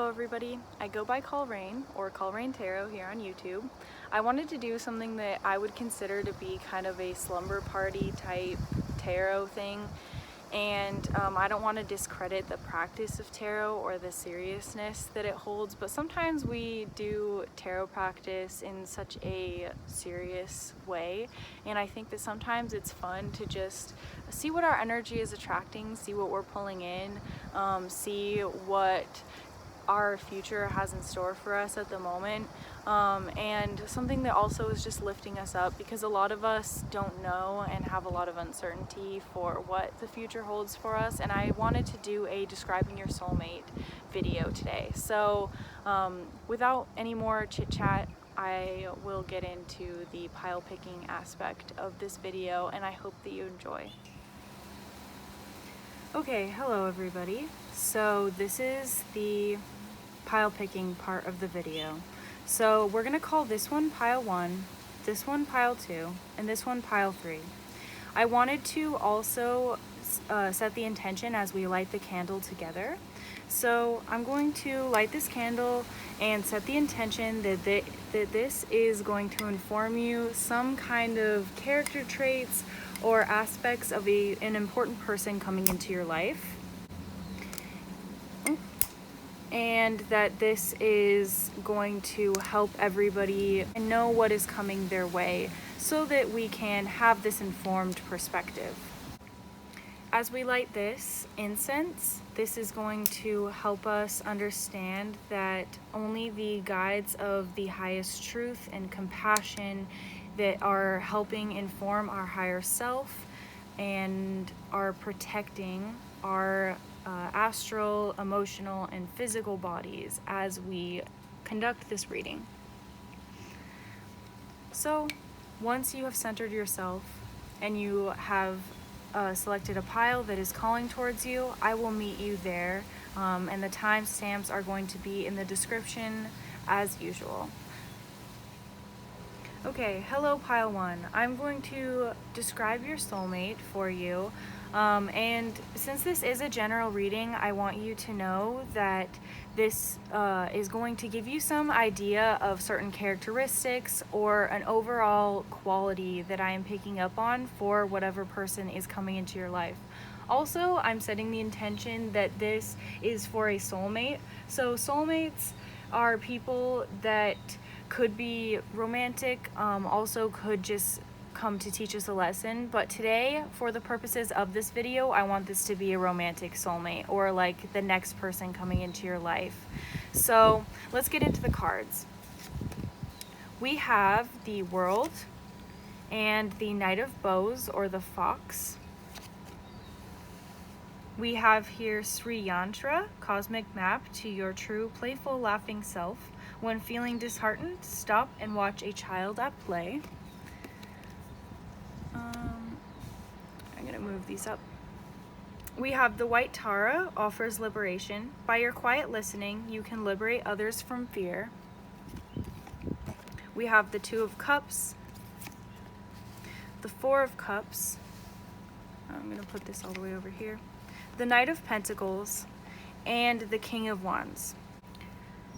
everybody. I go by Call Rain or Call Rain Tarot here on YouTube. I wanted to do something that I would consider to be kind of a slumber party type tarot thing, and I don't want to discredit the practice of tarot or the seriousness that it holds, but sometimes we do tarot practice in such a serious way, and I think that sometimes it's fun to just see what our energy is attracting, see what we're pulling in, see what our future has in store for us at the moment, and something that also is just lifting us up, because a lot of us don't know and have a lot of uncertainty for what the future holds for us. And I wanted to do a describing your soulmate video today. So without any more chit chat, I will get into the pile picking aspect of this video, and I hope that you enjoy. Okay, hello everybody. So this is the pile picking part of the video. So we're gonna call this one pile 1, this one pile 2, and this one pile 3. I wanted to also set the intention as we light the candle together. So I'm going to light this candle and set the intention that this is going to inform you some kind of character traits or aspects of an important person coming into your life, and that this is going to help everybody know what is coming their way so that we can have this informed perspective. As we light this incense, this is going to help us understand that only the guides of the highest truth and compassion that are helping inform our higher self and are protecting our astral, emotional, and physical bodies as we conduct this reading. So once you have centered yourself and you have selected a pile that is calling towards you, I will meet you there, and the timestamps are going to be in the description as usual. Okay, hello pile 1. I'm going to describe your soulmate for you. And since this is a general reading, I want you to know that this is going to give you some idea of certain characteristics or an overall quality that I am picking up on for whatever person is coming into your life. Also, I'm setting the intention that this is for a soulmate. So soulmates are people that could be romantic, also could just come to teach us a lesson, but today, for the purposes of this video, I want this to be a romantic soulmate, or like the next person coming into your life. So let's get into the cards. We have the World and the Knight of Bows, or the Fox. We have here Sri Yantra, Cosmic Map to your true, playful, laughing self. When feeling disheartened, stop and watch a child at play. I'm gonna move these up. We have the White Tara, offers liberation. By your quiet listening, you can liberate others from fear. We have the Two of Cups, the Four of Cups. I'm gonna put this all the way over here. The Knight of Pentacles, and the King of Wands.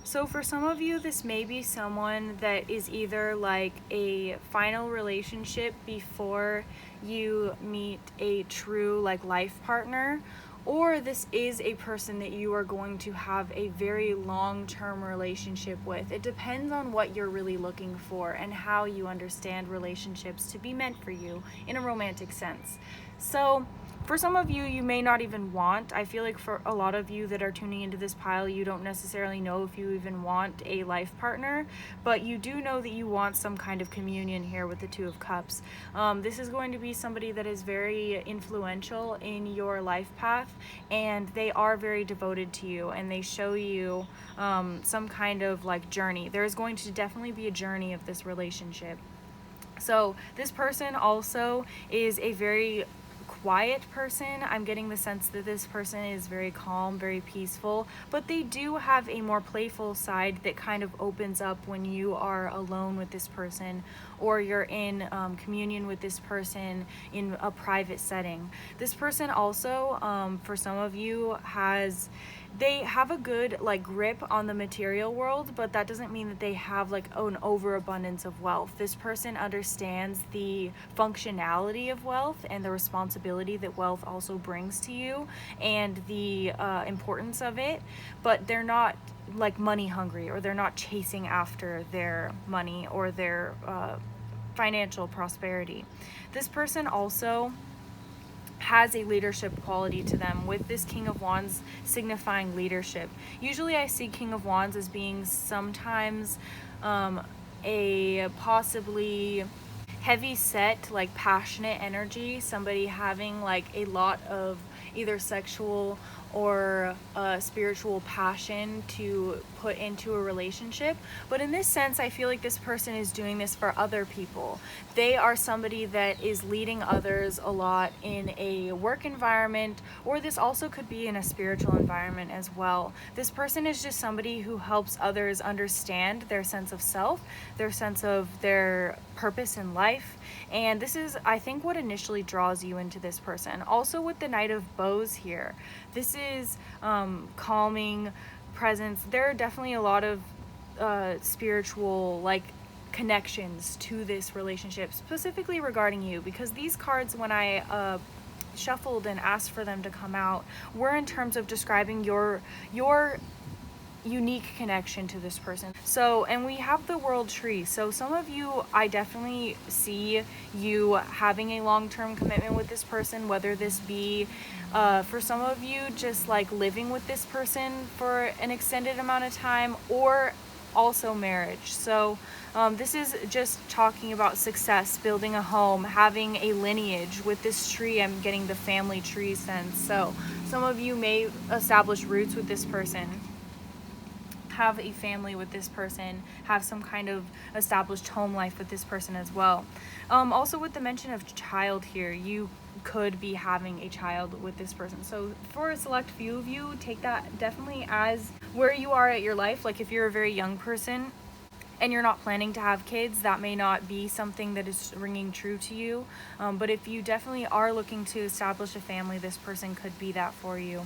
So for some of you, this may be someone that is either like a final relationship before you meet a true like life partner, or this is a person that you are going to have a very long-term relationship with. It depends on what you're really looking for and how you understand relationships to be meant for you in a romantic sense. So for some of you, you may not even want, I feel like for a lot of you that are tuning into this pile, you don't necessarily know if you even want a life partner, but you do know that you want some kind of communion here with the Two of Cups. This is going to be somebody that is very influential in your life path, and they are very devoted to you, and they show you some kind of like journey. There is going to definitely be a journey of this relationship. So this person also is a very quiet person. I'm getting the sense that this person is very calm, very peaceful, but they do have a more playful side that kind of opens up when you are alone with this person, or you're in communion with this person in a private setting. This person also, for some of you, has they have a good like grip on the material world, but that doesn't mean that they have like an overabundance of wealth. This person understands the functionality of wealth and the responsibility that wealth also brings to you, and the importance of it, but they're not like money hungry, or they're not chasing after their money or their financial prosperity. This person also has a leadership quality to them, with this King of Wands signifying leadership. Usually I see King of Wands as being sometimes a possibly heavy set, like passionate energy, somebody having like a lot of either sexual or spiritual passion to put into a relationship. But in this sense, I feel like this person is doing this for other people. They are somebody that is leading others a lot in a work environment, or this also could be in a spiritual environment as well. This person is just somebody who helps others understand their sense of self, their sense of their purpose in life. And this is, I think, what initially draws you into this person. Also with the Knight of Bows here, this is calming presence. There are definitely a lot of spiritual like connections to this relationship, specifically regarding you, because these cards, when I shuffled and asked for them to come out, were in terms of describing your unique connection to this person. So, and we have the World Tree. So some of you, I definitely see you having a long-term commitment with this person, whether this be for some of you just like living with this person for an extended amount of time, or also marriage. So this is just talking about success, building a home, having a lineage. With this tree, I'm getting the family tree sense. So some of you may establish roots with this person, have a family with this person, have some kind of established home life with this person as well. Also with the mention of child here, you could be having a child with this person. So for a select few of you, take that definitely as where you are at your life. Like if you're a very young person and you're not planning to have kids, that may not be something that is ringing true to you. But if you definitely are looking to establish a family, this person could be that for you.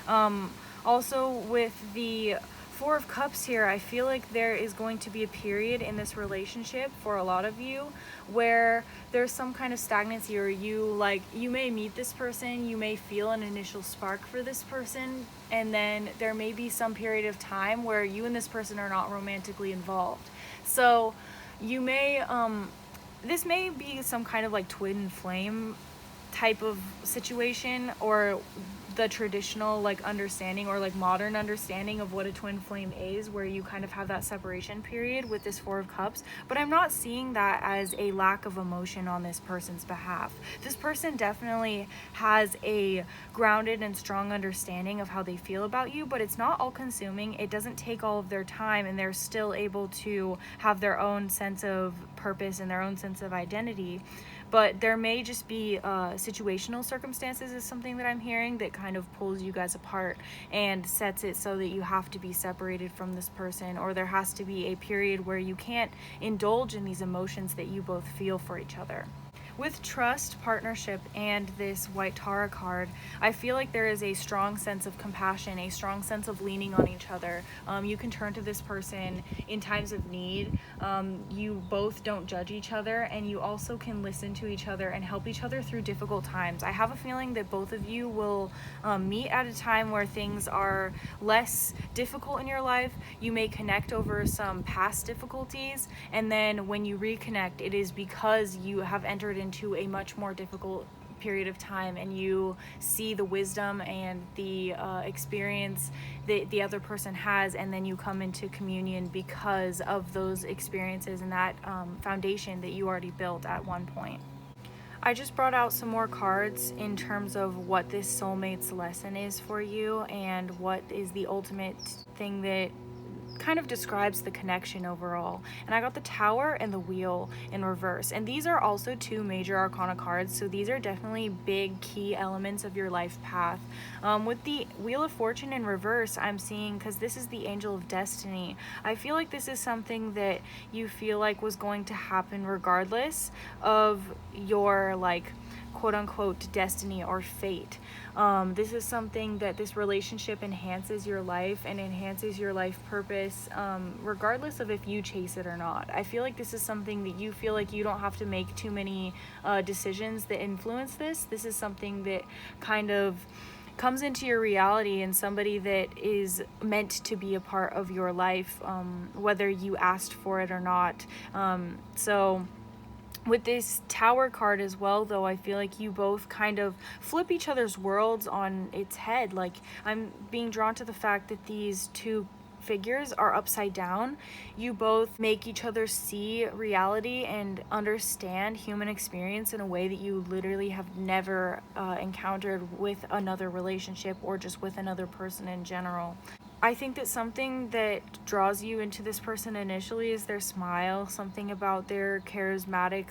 Also with the Four of Cups here, I feel like there is going to be a period in this relationship for a lot of you where there's some kind of stagnancy, or you may meet this person, you may feel an initial spark for this person, and then there may be some period of time where you and this person are not romantically involved. So you may this may be some kind of like twin flame type of situation, or the traditional like understanding, or like modern understanding of what a twin flame is, where you kind of have that separation period with this Four of Cups. But I'm not seeing that as a lack of emotion on this person's behalf. This person definitely has a grounded and strong understanding of how they feel about you, but it's not all consuming. It doesn't take all of their time, and they're still able to have their own sense of purpose and their own sense of identity. But there may just be situational circumstances is something that I'm hearing that kind of pulls you guys apart and sets it so that you have to be separated from this person, or there has to be a period where you can't indulge in these emotions that you both feel for each other. With trust, partnership, and this White Tara card, I feel like there is a strong sense of compassion, a strong sense of leaning on each other. You can turn to this person in times of need. You both don't judge each other, and you also can listen to each other and help each other through difficult times. I have a feeling that both of you will meet at a time where things are less difficult in your life. You may connect over some past difficulties, and then when you reconnect, it is because you have entered into a much more difficult period of time, and you see the wisdom and the experience that the other person has, and then you come into communion because of those experiences and that foundation that you already built at one point. I just brought out some more cards in terms of what this soulmate's lesson is for you, and what is the ultimate thing that kind of describes the connection overall. And I got the Tower and the Wheel in reverse, and these are also two major arcana cards, so these are definitely big key elements of your life path. With the Wheel of Fortune in reverse, I'm seeing, because this is the Angel of Destiny, I feel like this is something that you feel like was going to happen regardless of your like quote-unquote destiny or fate. This is something that this relationship enhances your life and enhances your life purpose, regardless of if you chase it or not. I feel like this is something that you feel like you don't have to make too many decisions that influence this. This is something that kind of comes into your reality, and somebody that is meant to be a part of your life, whether you asked for it or not. So with this Tower card as well, though, I feel like you both kind of flip each other's worlds on its head. Like, I'm being drawn to the fact that these two figures are upside down. You both make each other see reality and understand human experience in a way that you literally have never encountered with another relationship or just with another person in general. I think that something that draws you into this person initially is their smile, something about their charismatic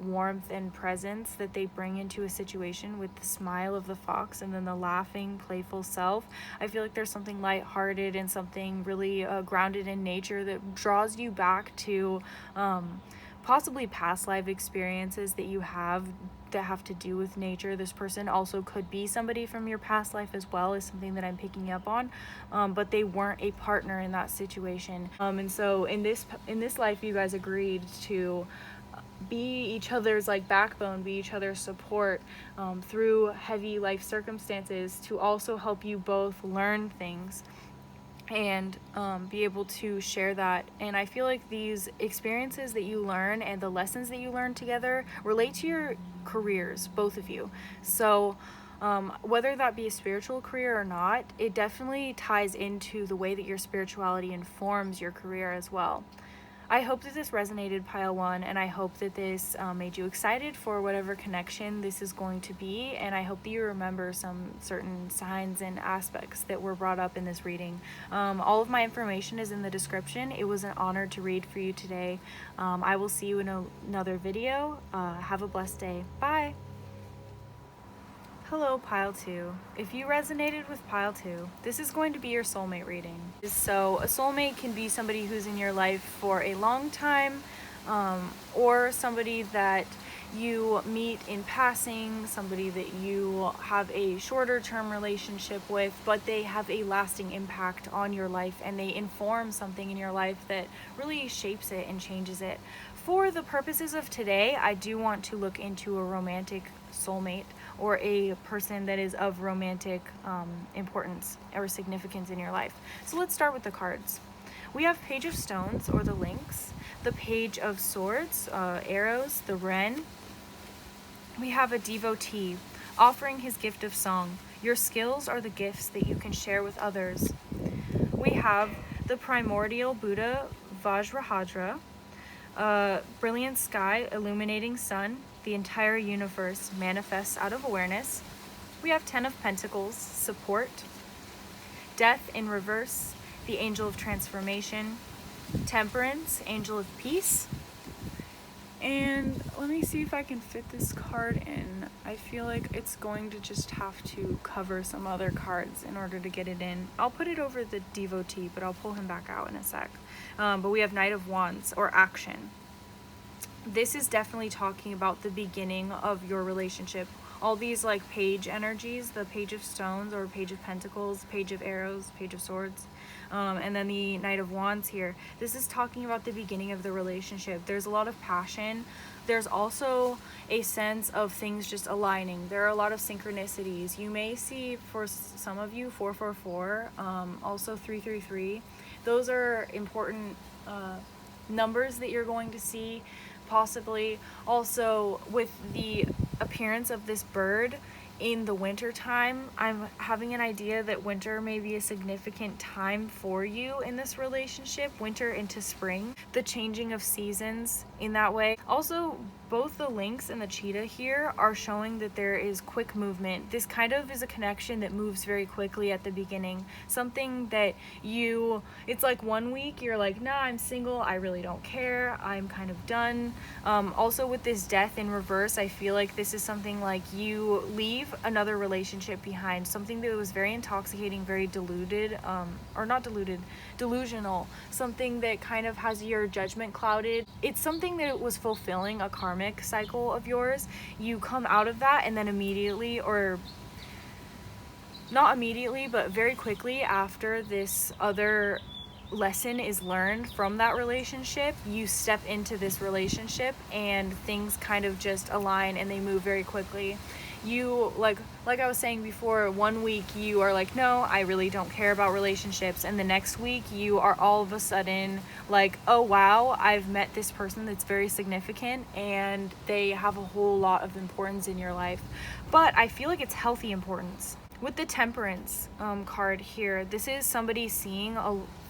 warmth and presence that they bring into a situation with the smile of the fox and then the laughing, playful self. I feel like there's something lighthearted and something really grounded in nature that draws you back to possibly past life experiences that you have that have to do with nature. This person also could be somebody from your past life as well, is something that I'm picking up on, but they weren't a partner in that situation, and so in this life you guys agreed to be each other's like backbone, be each other's support through heavy life circumstances, to also help you both learn things and be able to share that. And I feel like these experiences that you learn and the lessons that you learn together relate to your careers, both of you. So whether that be a spiritual career or not, it definitely ties into the way that your spirituality informs your career as well. I hope that this resonated, Pile 1, and I hope that this made you excited for whatever connection this is going to be, and I hope that you remember some certain signs and aspects that were brought up in this reading. All of my information is in the description. It was an honor to read for you today. I will see you in another video. Have a blessed day. Bye! Hello, Pile 2. If you resonated with Pile 2, this is going to be your soulmate reading. So a soulmate can be somebody who's in your life for a long time, or somebody that you meet in passing, somebody that you have a shorter term relationship with, but they have a lasting impact on your life and they inform something in your life that really shapes it and changes it. For the purposes of today, I do want to look into a romantic soulmate, or a person that is of romantic importance or significance in your life. So let's start with the cards. We have Page of Stones, or the Lynx, the Page of Swords, arrows, the Wren. We have a devotee offering his gift of song. Your skills are the gifts that you can share with others. We have the primordial Buddha, Vajrahadra, brilliant sky, illuminating sun. The entire universe manifests out of awareness. We have 10 of Pentacles, support. Death in reverse, the angel of transformation. Temperance, angel of peace. And let me see if I can fit this card in. I feel like it's going to just have to cover some other cards in order to get it in. I'll put it over the devotee, but I'll pull him back out in a sec. But we have Knight of Wands, or action. This is definitely talking about the beginning of your relationship. All these like page energies, the Page of Stones or Page of Pentacles, Page of Arrows, Page of Swords, and then the Knight of Wands here. This is talking about the beginning of the relationship. There's a lot of passion. There's also a sense of things just aligning. There are a lot of synchronicities. You may see, for some of you, 444, also 333. Those are important numbers that you're going to see. Possibly also with the appearance of this bird in the winter time, I'm having an idea that winter may be a significant time for you in this relationship. Winter into spring, the changing of seasons in that way. Also, both the lynx and the cheetah here are showing that there is quick movement. This kind of is a connection that moves very quickly at the beginning. Something that it's like 1 week you're like, nah, I'm single, I really don't care, I'm kind of done. Also with this death in reverse, I feel like this is something like you leave another relationship behind, something that was very intoxicating, very delusional, something that kind of has your judgment clouded. It's something that was fulfilling a karmic karmic cycle of yours. You come out of that, and then immediately, or not immediately, but very quickly after this other lesson is learned from that relationship, you step into this relationship and things kind of just align and they move very quickly. You, like I was saying before, one week you are like, no, I really don't care about relationships, and the next week you are all of a sudden like, oh wow, I've met this person that's very significant and they have a whole lot of importance in your life. But I feel like it's healthy importance. With the Temperance card here, this is somebody seeing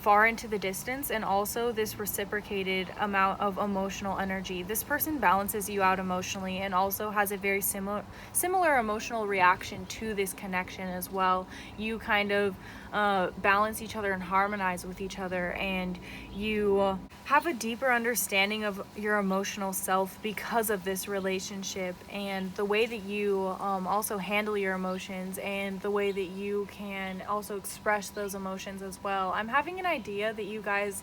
far into the distance, and also this reciprocated amount of emotional energy. This person balances you out emotionally and also has a very similar emotional reaction to this connection as well. You kind of balance each other and harmonize with each other, and you have a deeper understanding of your emotional self because of this relationship, and the way that you also handle your emotions, and the way that you can also express those emotions as well. I'm having an idea that you guys,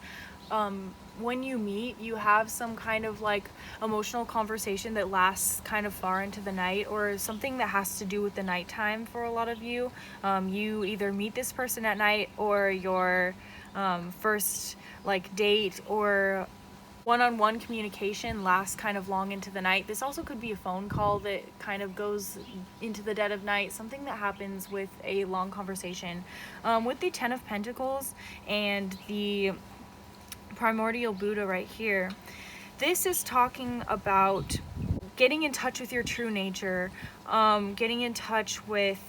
when you meet, you have some kind of like emotional conversation that lasts kind of far into the night, or something that has to do with the nighttime for a lot of you. You either meet this person at night, or your first like date or one-on-one communication lasts kind of long into the night. This also could be a phone call that kind of goes into the dead of night, something that happens with a long conversation. With the Ten of Pentacles and the Primordial Buddha right here, this is talking about getting in touch with your true nature, getting in touch with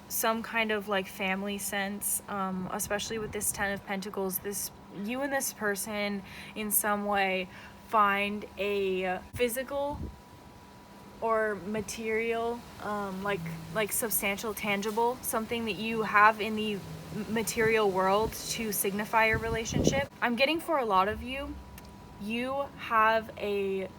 some kind of like family sense, especially with this Ten of Pentacles. You and this person in some way find a physical or material, like substantial, tangible, something that you have in the material world to signify your relationship. I'm getting, for a lot of you, you have a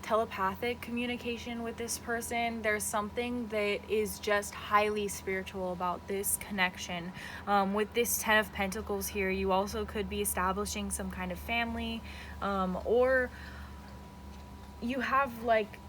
telepathic communication with this person. There's something that is just highly spiritual about this connection. With this Ten of Pentacles here, you also could be establishing some kind of family, or you have like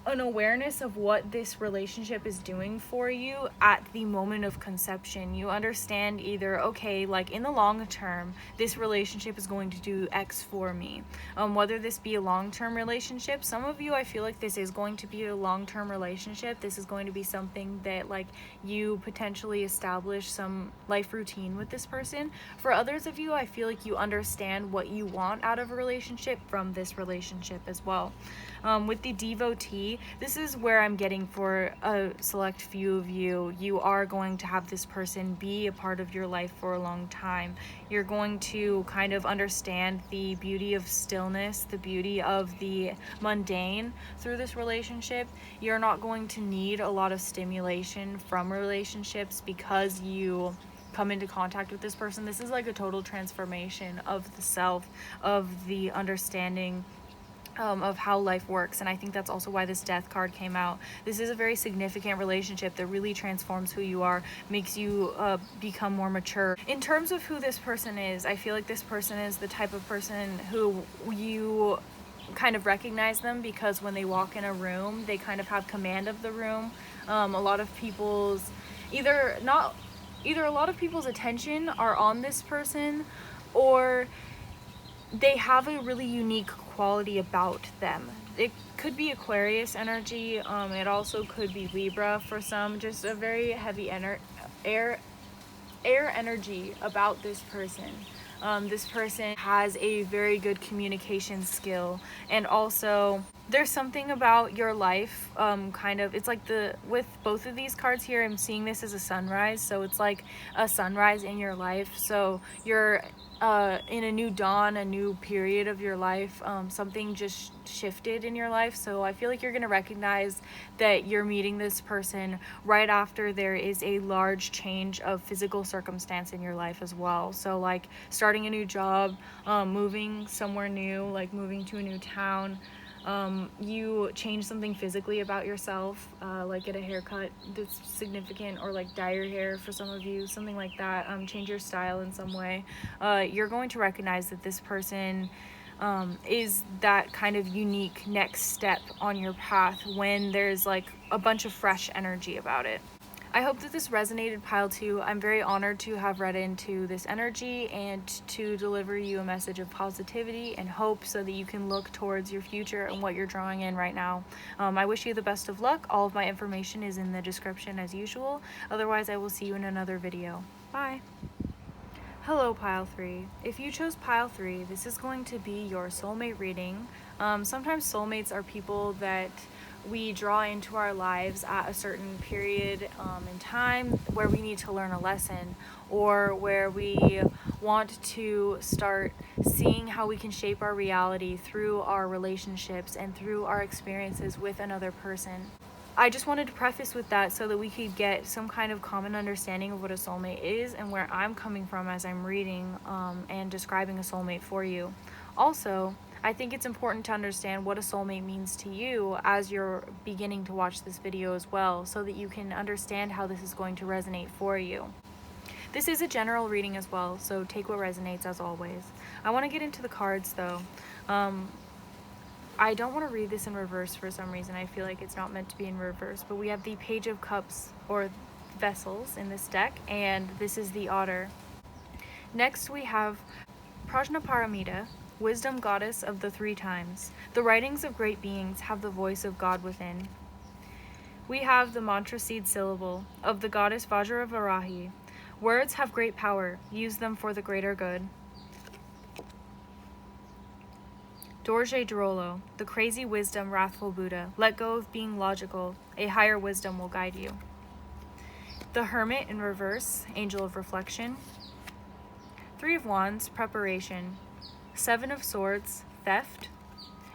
an awareness of what this relationship is doing for you at the moment of conception. You understand either, okay, like in the long term, this relationship is going to do X for me. Whether this be a long-term relationship, some of you, I feel like this is going to be a long-term relationship. This is going to be something that like you potentially establish some life routine with this person. For others of you, I feel like you understand what you want out of a relationship from this relationship as well. With the Devotee, this is where I'm getting, for a select few of you, you are going to have this person be a part of your life for a long time. You're going to kind of understand the beauty of stillness, the beauty of the mundane through this relationship. You're not going to need a lot of stimulation from relationships because you come into contact with this person. This is like a total transformation of the self, of the understanding of how life works. And I think that's also why this Death card came out. This is a very significant relationship that really transforms who you are, makes you become more mature. In terms of who this person is, I feel like this person is the type of person who you kind of recognize them because when they walk in a room, they kind of have command of the room. A lot of people's either a lot of people's attention are on this person, or they have a really unique quality about them. It could be Aquarius energy, it also could be Libra for some, just a very heavy air energy about this person. This person has a very good communication skill, and also there's something about your life, it's like with both of these cards here, I'm seeing this as a sunrise, so it's like a sunrise in your life. So you're in a new dawn, a new period of your life. Something just shifted in your life, so I feel like you're going to recognize that you're meeting this person right after there is a large change of physical circumstance in your life as well. So like starting a new job, moving somewhere new, like moving to a new town. You change something physically about yourself, like get a haircut that's significant, or like dye your hair for some of you, something like that. Change your style in some way. You're going to recognize that this person is that kind of unique next step on your path when there's like a bunch of fresh energy about it. I hope that this resonated, pile 2. I'm very honored to have read into this energy and to deliver you a message of positivity and hope so that you can look towards your future and what you're drawing in right now. I wish you the best of luck. All of my information is in the description as usual. Otherwise, I will see you in another video. Bye. Hello, pile 3. If you chose pile 3, this is going to be your soulmate reading. Sometimes soulmates are people that we draw into our lives at a certain period in time where we need to learn a lesson, or where we want to start seeing how we can shape our reality through our relationships and through our experiences with another person. I just wanted to preface with that so that we could get some kind of common understanding of what a soulmate is and where I'm coming from as I'm reading and describing a soulmate for you. Also, I think it's important to understand what a soulmate means to you as you're beginning to watch this video as well, so that you can understand how this is going to resonate for you. This is a general reading as well, so take what resonates as always. I want to get into the cards though. I don't want to read this in reverse for some reason. I feel like it's not meant to be in reverse, but we have the Page of Cups, or vessels, in this deck, and this is the Otter. Next we have Prajnaparamita, Wisdom Goddess of the 3 times. The writings of great beings have the voice of God within. We have the mantra seed syllable of the goddess Vajravarahi. Words have great power. Use them for the greater good. Dorje Drolo, the crazy wisdom, wrathful Buddha. Let go of being logical. A higher wisdom will guide you. The Hermit in reverse, Angel of Reflection. 3 of Wands, preparation. 7 of Swords, theft.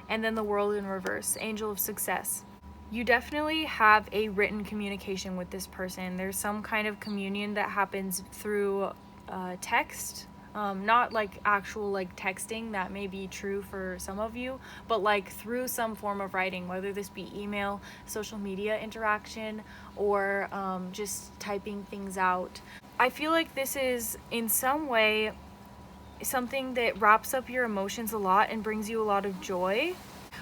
And then the World in reverse, Angel of Success. You definitely have a written communication with this person. There's some kind of communion that happens through text. Not like actual like texting, that may be true for some of you, but like through some form of writing, whether this be email, social media interaction, or just typing things out. I feel like this is in some way something that wraps up your emotions a lot and brings you a lot of joy.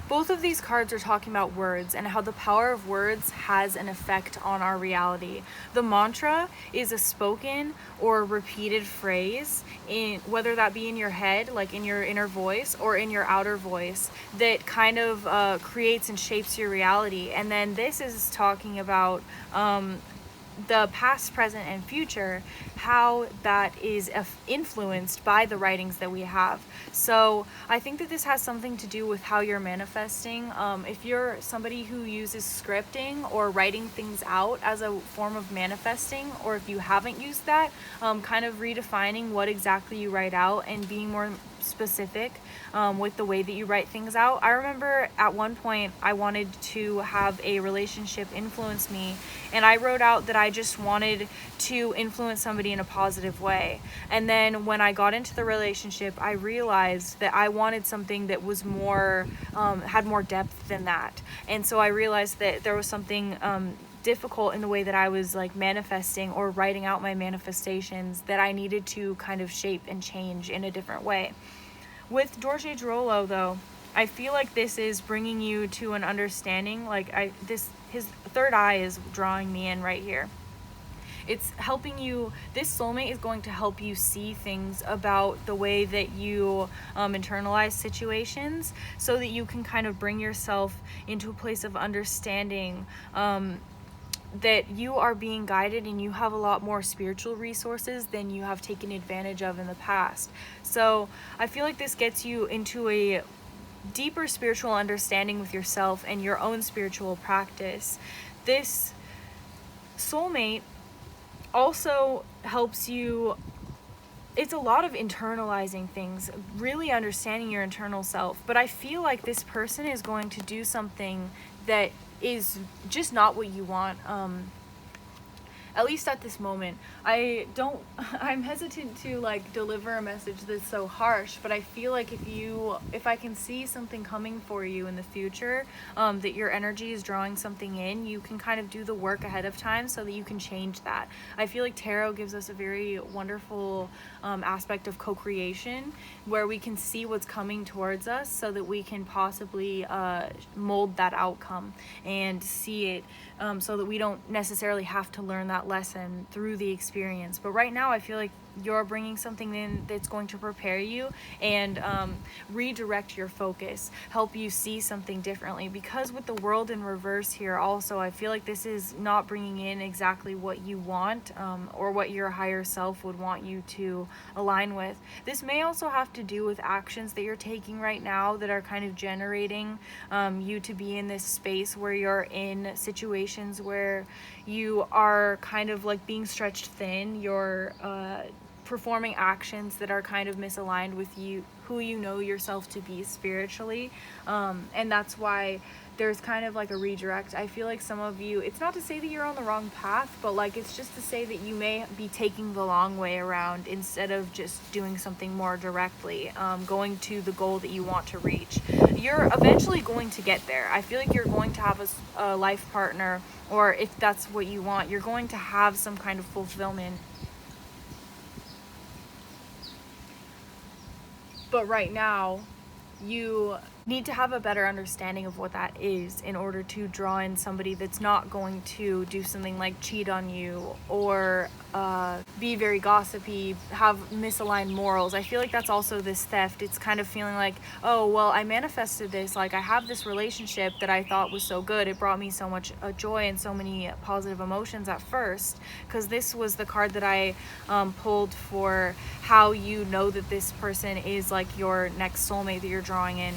Both of these cards are talking about words and how the power of words has an effect on our reality. The mantra is a spoken or repeated phrase, in whether that be in your head, like in your inner voice, or in your outer voice, that kind of creates and shapes your reality. And then this is talking about the past, present, and future, how that is influenced by the writings that we have. So I think that this has something to do with how you're manifesting. If you're somebody who uses scripting or writing things out as a form of manifesting, or if you haven't used that, kind of redefining what exactly you write out and being more specific with the way that you write things out. I remember at one point I wanted to have a relationship influence me, and I wrote out that I just wanted to influence somebody in a positive way. And then when I got into the relationship, I realized that I wanted something that was more had more depth than that. And so I realized that there was something difficult in the way that I was like manifesting or writing out my manifestations that I needed to kind of shape and change in a different way. With Dorje Drolo though, I feel like this is bringing you to an understanding, like his third eye is drawing me in right here. It's helping you, this soulmate is going to help you see things about the way that you internalize situations, so that you can kind of bring yourself into a place of understanding that you are being guided and you have a lot more spiritual resources than you have taken advantage of in the past. So I feel like this gets you into a deeper spiritual understanding with yourself and your own spiritual practice. This soulmate also helps you, it's a lot of internalizing things, really understanding your internal self. But I feel like this person is going to do something that is just not what you want. at least at this moment. I'm hesitant to like deliver a message that's so harsh, but I feel like if I can see something coming for you in the future, that your energy is drawing something in, you can kind of do the work ahead of time so that you can change that. I feel like tarot gives us a very wonderful aspect of co-creation, where we can see what's coming towards us so that we can possibly mold that outcome and see it, so that we don't necessarily have to learn that lesson through the experience. But right now I feel like you're bringing something in that's going to prepare you and redirect your focus, help you see something differently. Because with the world in reverse here also, I feel like this is not bringing in exactly what you want, or what your higher self would want you to align with. This may also have to do with actions that you're taking right now that are kind of generating you to be in this space where you're in situations where you are kind of like being stretched thin. You're performing actions that are kind of misaligned with you, who you know yourself to be spiritually, and that's why there's kind of like a redirect. I feel like some of you, it's not to say that you're on the wrong path, but like it's just to say that you may be taking the long way around instead of just doing something more directly, going to the goal that you want to reach. You're eventually going to get there. I feel like you're going to have a life partner, or if that's what you want, you're going to have some kind of fulfillment. But right now, you need to have a better understanding of what that is in order to draw in somebody that's not going to do something like cheat on you, or be very gossipy, have misaligned morals. I feel like that's also this theft. It's kind of feeling like, oh, well, I manifested this. Like, I have this relationship that I thought was so good. It brought me so much joy and so many positive emotions at first. Because this was the card that I pulled for how you know that this person is like your next soulmate that you're drawing in.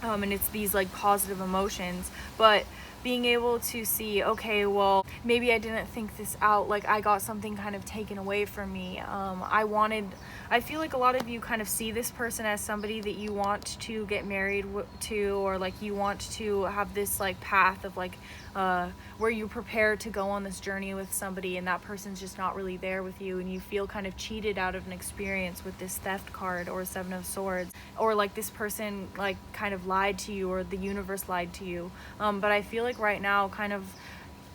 And it's these like positive emotions, but being able to see, okay, well, maybe I didn't think this out, like I got something kind of taken away from me. I feel like a lot of you kind of see this person as somebody that you want to get married to, or like you want to have this like path of like where you prepare to go on this journey with somebody, and that person's just not really there with you, and you feel kind of cheated out of an experience with this theft card or Seven of Swords, or like this person like kind of lied to you, or the universe lied to you. But I feel like right now, kind of,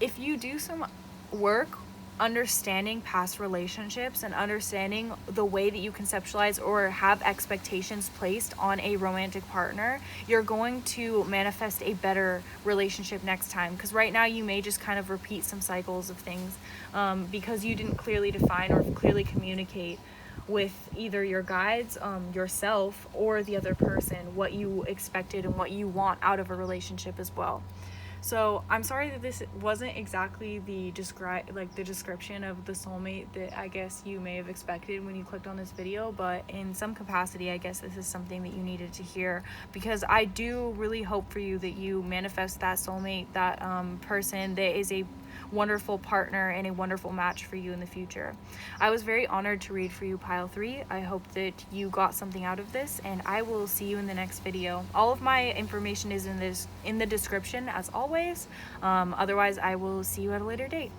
if you do some work understanding past relationships and understanding the way that you conceptualize or have expectations placed on a romantic partner, you're going to manifest a better relationship next time. Because right now you may just kind of repeat some cycles of things, because you didn't clearly define or clearly communicate with either your guides, yourself, or the other person what you expected and what you want out of a relationship as well. So I'm sorry that this wasn't exactly the description of the soulmate that I guess you may have expected when you clicked on this video, but in some capacity, I guess this is something that you needed to hear, because I do really hope for you that you manifest that soulmate, that person that is a wonderful partner and a wonderful match for you in the future. I was very honored to read for you, Pile 3. I hope that you got something out of this, and I will see you in the next video. All of my information is in the description as always. Otherwise, I will see you at a later date.